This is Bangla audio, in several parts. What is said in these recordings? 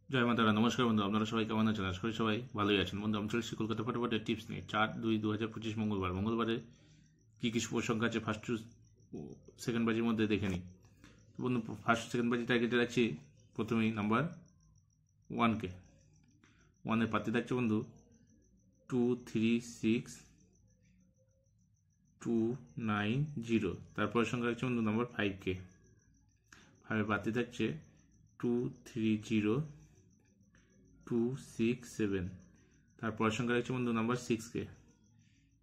জয় মাতারা। নমস্কার বন্ধু, আপনারা সবাই কেমন আছেন? আশা করি সবাই ভালোই আছেন। বন্ধু, আমি চলেছি কলকাতা ফটাফটের টিপস নিয়ে। 4/2/2025 মঙ্গলবারে কী কী শুভ সংখ্যা আছে ফার্স্ট টু সেকেন্ড বাজির মধ্যে দেখে নিই। বন্ধু, ফার্স্ট সেকেন্ড বাজি টার্গেটে রাখছি প্রথমেই নাম্বার 1কে। 1-এর পাতে থাকছে বন্ধু 236290। তারপরের সংখ্যা রাখছে বন্ধু নাম্বার 5কে। 5-এর পাতে থাকছে 230267। তারপরের সংখ্যা রাখছে বন্ধু নাম্বার 6কে।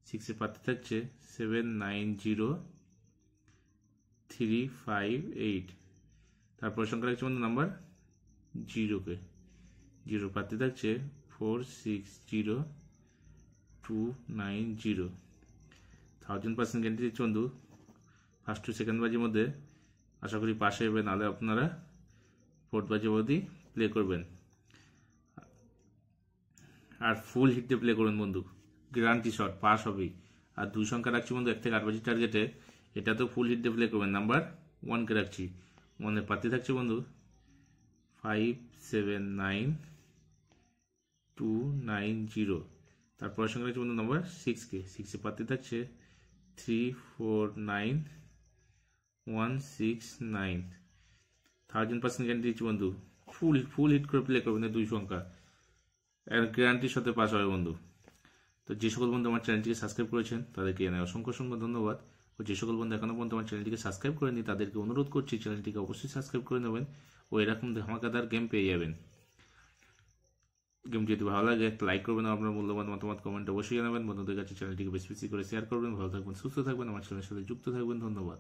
6-এর পাতে থাকছে 790358। তারপরের সংখ্যা রাখছে বন্ধু নাম্বার 0কে। 0 পাতে থাকছে 460290। 1000% গ্যারান্টি দিচ্ছে বন্ধু ফার্স্ট টু সেকেন্ড বাজির মধ্যে। আশা করি পাশে হবে, নাহলে আপনারা ফোর্থ বাজি অবধি প্লে করবেন। আর ফুল হিটে প্লে করুন বন্ধু, গ্যারান্টি শট পাস হবেই। আর 2 সংখ্যা রাখছি বন্ধু 1 থেকে 8 বাজি টার্গেটে, এটা তো ফুল হিটে প্লে করবেন। নাম্বার 1কে রাখছি। 1-এর পাতে থাকছে বন্ধু 579290। তারপরের সঙ্গে রাখছি বন্ধু নাম্বার 6কে। 6-এর পাতে থাকছে 349169। 1000% গ্যারান্টি দিচ্ছি বন্ধু, ফুল হিট করে প্লে করবেন 2 সংখ্যা, গ্যারান্টির সাথে পাস হবে বন্ধু। তো যে সকল বন্ধু আমার চ্যানেলটিকে সাবস্ক্রাইব করেছেন তাদেরকে জানাই অসংখ্য ধন্যবাদ। ও যে সকল বন্ধু এখনো পর্যন্ত আমার চ্যানেলটিকে সাবস্ক্রাইব করেনি তাদেরকে অনুরোধ করছি চ্যানেলটিকে অবশ্যই সাবস্ক্রাইব করে নেবেন ও এরকম ধামাকাদার গেম পেয়ে যাবেন। গেম যদি ভালো লাগে একটা লাইক করবেন, আপনার মূল্যবান মতামত কমেন্ট অবশ্যই জানাবেন। বন্ধুদের কাছে চ্যানেলটিকে বেশি বেশি করে শেয়ার করবেন। ভালো থাকবেন, সুস্থ থাকবেন, আমার চ্যানেলের সাথে যুক্ত থাকবেন। ধন্যবাদ।